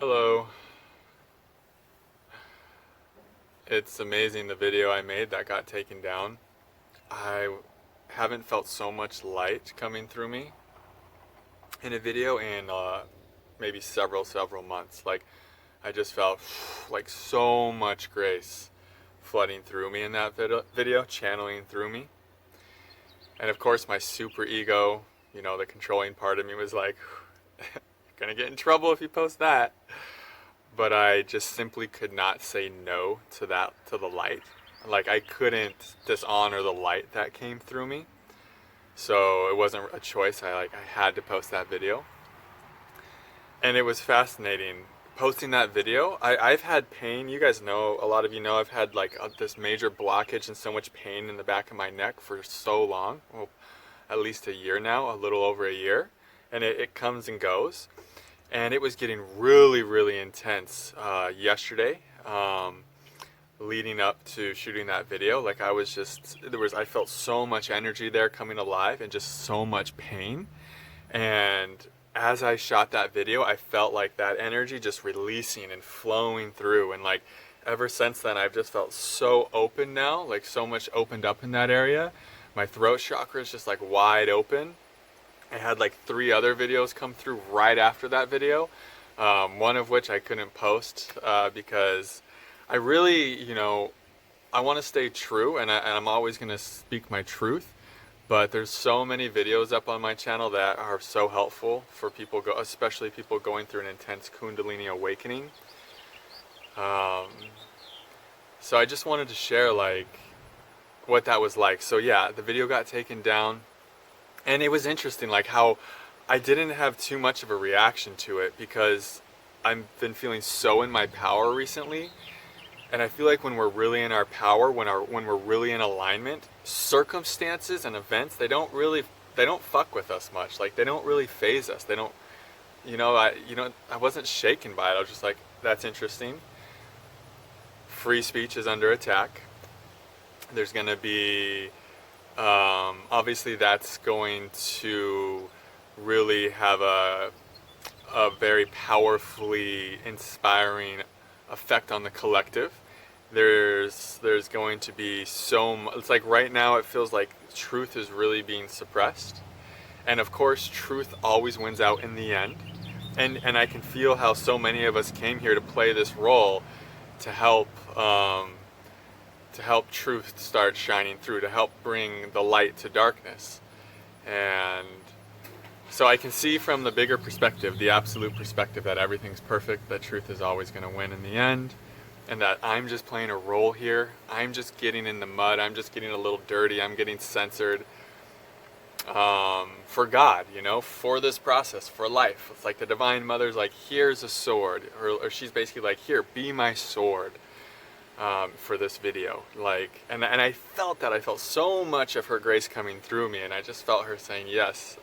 Hello. It's amazing the video I made that got taken down. I haven't felt so much light coming through me in a video in maybe several months. Like I just felt like so much grace flooding through me in that video, channeling through me. And of course my super ego, the controlling part of me was like, gonna get in trouble if you post that. But I just simply could not say no to the light. Like I couldn't dishonor the light that came through me. So it wasn't a choice. I had to post that video. And it was fascinating posting that video. I've had pain. You guys know, a lot of you know, I've had this major blockage and so much pain in the back of my neck for so long. Well, at least a year now, a little over a year. And it comes and goes. And it was getting really intense yesterday, leading up to shooting that video. Like I felt so much energy there coming alive and just so much pain. And as I shot that video, I felt like that energy just releasing and flowing through. And like ever since then, I've just felt so open now, like so much opened up in that area. My throat chakra is just like wide open. I had like 3 other videos come through right after that video, one of which I couldn't post because I really, I want to stay true, and I'm always going to speak my truth, but there's so many videos up on my channel that are so helpful for people, especially people going through an intense Kundalini awakening. So I just wanted to share like what that was like. So yeah, the video got taken down. And it was interesting, like how I didn't have too much of a reaction to it because I've been feeling so in my power recently. And I feel like when we're really in our power, when we're really in alignment, circumstances and events, they don't fuck with us much. Like they don't really faze us. They don't, I wasn't shaken by it. I was just like, that's interesting. Free speech is under attack. There's going to be obviously that's going to really have a very powerfully inspiring effect on the collective. There's going to be it's like right now it feels like truth is really being suppressed, and of course truth always wins out in the end, and I can feel how so many of us came here to play this role to help truth start shining through, to help bring the light to darkness. And so I can see from the bigger perspective, the absolute perspective, that everything's perfect, that truth is always going to win in the end, and that I'm just playing a role here. I'm just getting in the mud. I'm just getting a little dirty. I'm getting censored for God, for this process, for life. It's like the Divine Mother's like, here's a sword, or she's basically like, here, be my sword. For this video, and I felt that. I felt so much of her grace coming through me, and I just felt her saying, yes,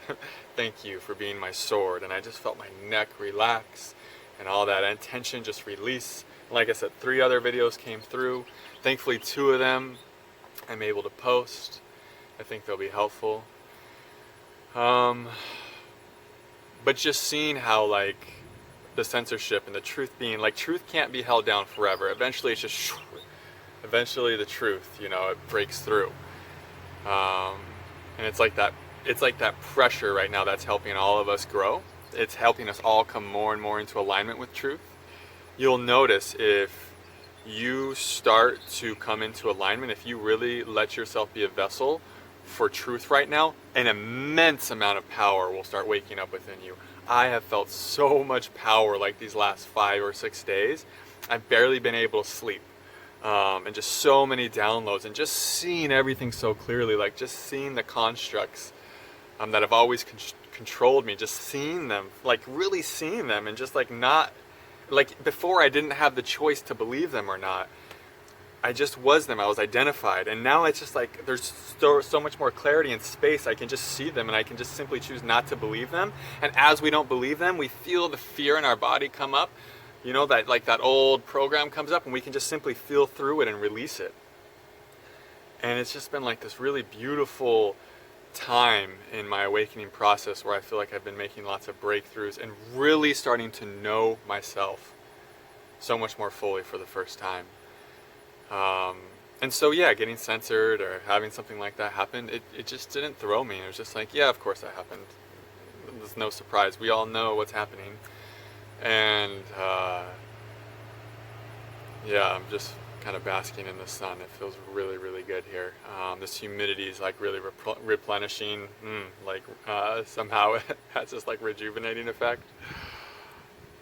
thank you for being my sword. And I just felt my neck relax and all that tension just release. And like I said, 3 other videos came through. Thankfully 2 of them I'm able to post. I think they'll be helpful. But just seeing how the censorship and the truth being truth can't be held down forever. Eventually it's just eventually the truth, it breaks through. And it's like that pressure right now that's helping all of us grow. It's helping us all come more and more into alignment with truth. You'll notice if you start to come into alignment, if you really let yourself be a vessel for truth right now, an immense amount of power will start waking up within you. I have felt so much power these last 5 or 6 days. I've barely been able to sleep. And just so many downloads, and just seeing everything so clearly, just seeing the constructs that have always controlled me, just seeing them, really seeing them, and just not, before I didn't have the choice to believe them or not. I just was them. I was identified, and now it's just there's so much more clarity and space. I can just see them, and I can just simply choose not to believe them. And as we don't believe them, we feel the fear in our body come up. That old program comes up, and we can just simply feel through it and release it. And it's just been this really beautiful time in my awakening process where I feel like I've been making lots of breakthroughs and really starting to know myself so much more fully for the first time. And so yeah, getting censored or having something like that happen, it just didn't throw me. It was just like, yeah, of course that happened. There's no surprise. We all know what's happening. And yeah, I'm just kind of basking in the sun. It feels really, really good here. This humidity is like really replenishing. Somehow it has this like rejuvenating effect.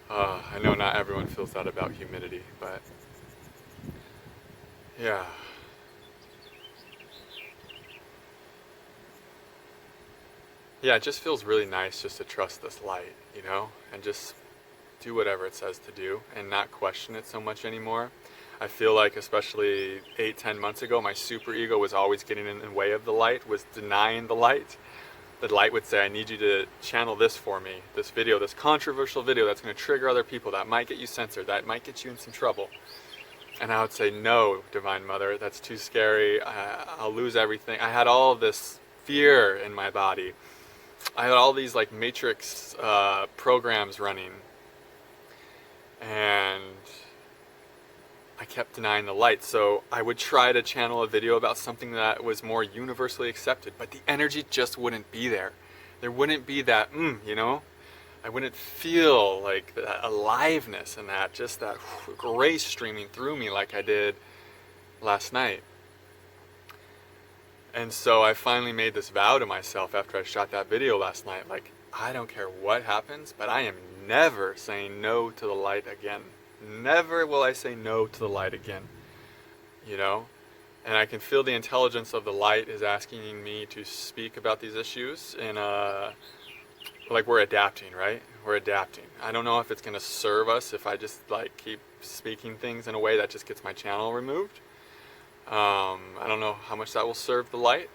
I know not everyone feels that about humidity, but yeah. Yeah, it just feels really nice just to trust this light, you know, and just do whatever it says to do and not question it so much anymore. I feel like especially 8-10 months ago, my super ego was always getting in the way of the light, was denying the light. The light would say, I need you to channel this for me, this video, this controversial video that's going to trigger other people, that might get you censored, that might get you in some trouble. And I would say, no, Divine Mother, that's too scary, I'll lose everything. I had all of this fear in my body. I had all these like matrix programs running, and I kept denying the light. So I would try to channel a video about something that was more universally accepted, but the energy just wouldn't be there. There wouldn't be that, you know? I wouldn't feel like that aliveness and that, just that grace streaming through me like I did last night. And so I finally made this vow to myself after I shot that video last night, like, I don't care what happens, but I am never saying no to the light again. Never will I say no to the light again, you know? And I can feel the intelligence of the light is asking me to speak about these issues, and like we're adapting, right? We're adapting. I don't know if it's going to serve us if I just like keep speaking things in a way that just gets my channel removed. I don't know how much that will serve the light,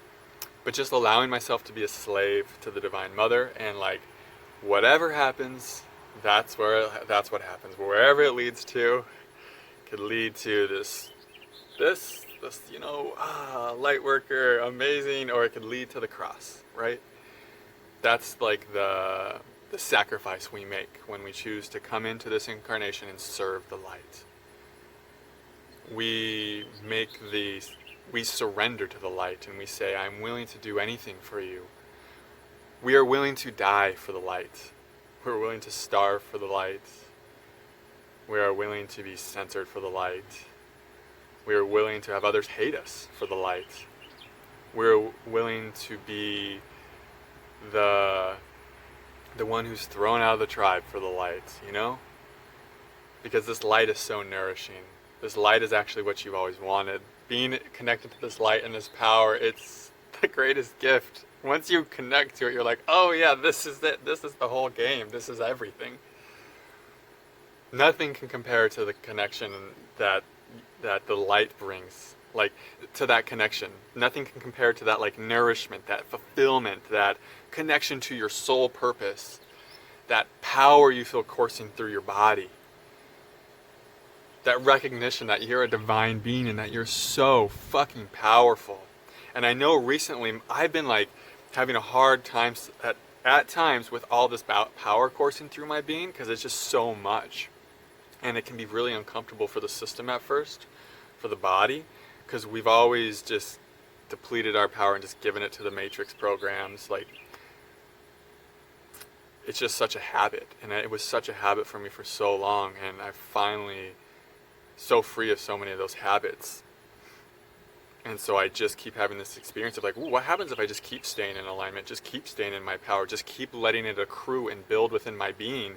but just allowing myself to be a slave to the Divine Mother, and like whatever happens, that's what happens. Wherever it leads to, could lead to this, you know, light worker, amazing, or it could lead to the cross, right? That's like the sacrifice we make when we choose to come into this incarnation and serve the light. We surrender to the light and we say, I'm willing to do anything for you. We are willing to die for the light. We're willing to starve for the light. We are willing to be censored for the light. We are willing to have others hate us for the light. We're willing to be the one who's thrown out of the tribe for the light, you know? Because this light is so nourishing. This light is actually what you've always wanted. Being connected to this light and this power, it's the greatest gift. Once you connect to it, you're like, oh yeah, this is it. This is the whole game. This is everything. Nothing can compare to the connection that the light brings. Like, to that connection. Nothing can compare to that, like, nourishment, that fulfillment, that connection to your soul purpose, that power you feel coursing through your body. That recognition that you're a divine being and that you're so fucking powerful. And I know recently I've been like having a hard time at times with all this power coursing through my being, because it's just so much. And it can be really uncomfortable for the system at first, for the body, because we've always just depleted our power and just given it to the matrix programs. Like, it's just such a habit, and it was such a habit for me for so long, and I finally so free of so many of those habits. And so I just keep having this experience of like, ooh, what happens if I just keep staying in alignment, just keep staying in my power, just keep letting it accrue and build within my being,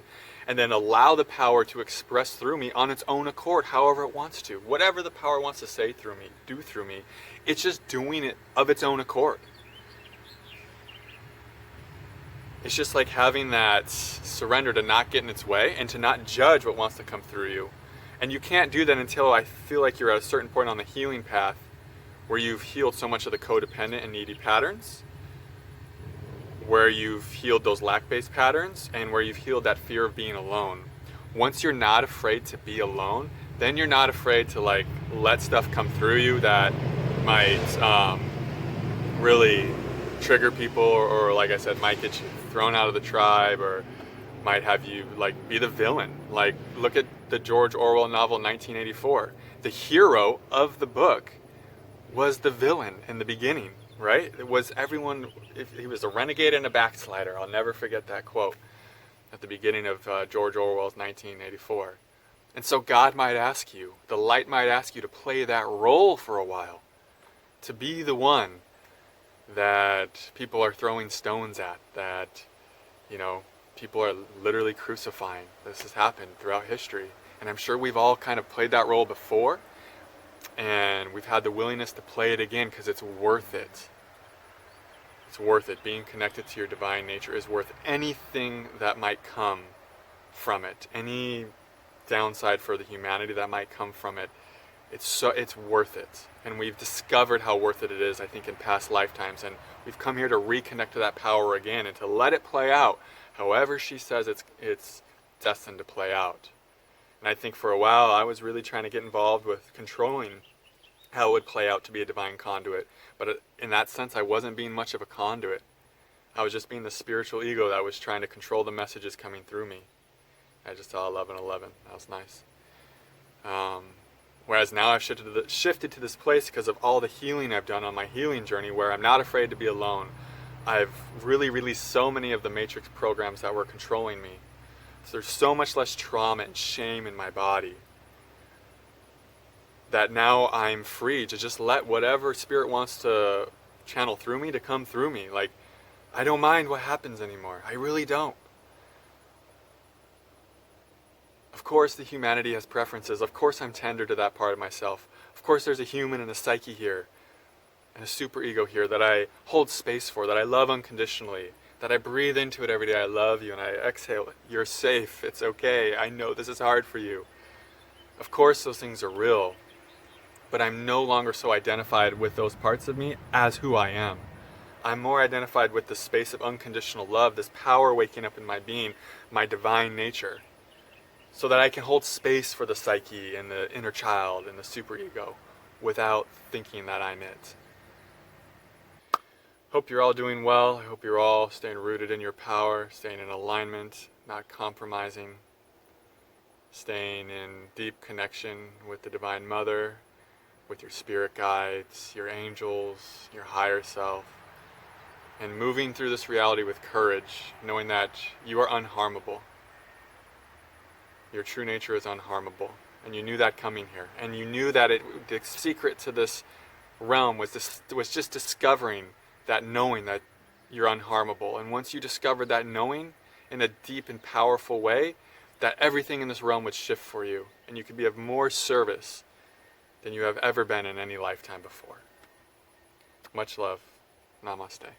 and then allow the power to express through me on its own accord, however it wants to. Whatever the power wants to say through me, do through me, it's just doing it of its own accord. It's just like having that surrender to not get in its way and to not judge what wants to come through you. And you can't do that until I feel like you're at a certain point on the healing path where you've healed so much of the codependent and needy patterns, where you've healed those lack-based patterns, and where you've healed that fear of being alone. Once you're not afraid to be alone, then you're not afraid to like let stuff come through you that might really trigger people, or like I said, might get you thrown out of the tribe, or might have you like be the villain. Like, look at the George Orwell novel 1984. The hero of the book was the villain in the beginning, right? It was everyone, if he was a renegade and a backslider. I'll never forget that quote at the beginning of George Orwell's 1984. And so God might ask you, the light might ask you to play that role for a while, to be the one that people are throwing stones at, that, you know, people are literally crucifying. This has happened throughout history. And I'm sure we've all kind of played that role before, and we've had the willingness to play it again because it's worth it. It's worth it. Being connected to your divine nature is worth anything that might come from it. Any downside for the humanity that might come from it. It's worth it. And we've discovered how worth it is, I think, in past lifetimes. And we've come here to reconnect to that power again and to let it play out however she says it's destined to play out. And I think for a while I was really trying to get involved with controlling how it would play out to be a divine conduit. But in that sense, I wasn't being much of a conduit. I was just being the spiritual ego that was trying to control the messages coming through me. I just saw 11:11. That was nice. Whereas now I've shifted to this place because of all the healing I've done on my healing journey, where I'm not afraid to be alone. I've really released so many of the matrix programs that were controlling me. So there's so much less trauma and shame in my body that now I'm free to just let whatever spirit wants to channel through me to come through me. Like, I don't mind what happens anymore. I really don't. Of course the humanity has preferences. Of course I'm tender to that part of myself. Of course there's a human and a psyche here, and a superego here that I hold space for, that I love unconditionally, that I breathe into it every day. I love you, and I exhale it. You're safe. It's okay. I know this is hard for you. Of course those things are real, but I'm no longer so identified with those parts of me as who I am. I'm more identified with the space of unconditional love, this power waking up in my being, my divine nature, so that I can hold space for the psyche and the inner child and the superego without thinking that I'm it. Hope you're all doing well. I hope you're all staying rooted in your power, staying in alignment, not compromising, staying in deep connection with the Divine Mother, with your spirit guides, your angels, your higher self, and moving through this reality with courage, knowing that you are unharmable. Your true nature is unharmable, and you knew that coming here, and you knew that the secret to this realm was just discovering that knowing that you're unharmable. And once you discovered that knowing in a deep and powerful way, that everything in this realm would shift for you, and you could be of more service than you have ever been in any lifetime before. Much love. Namaste.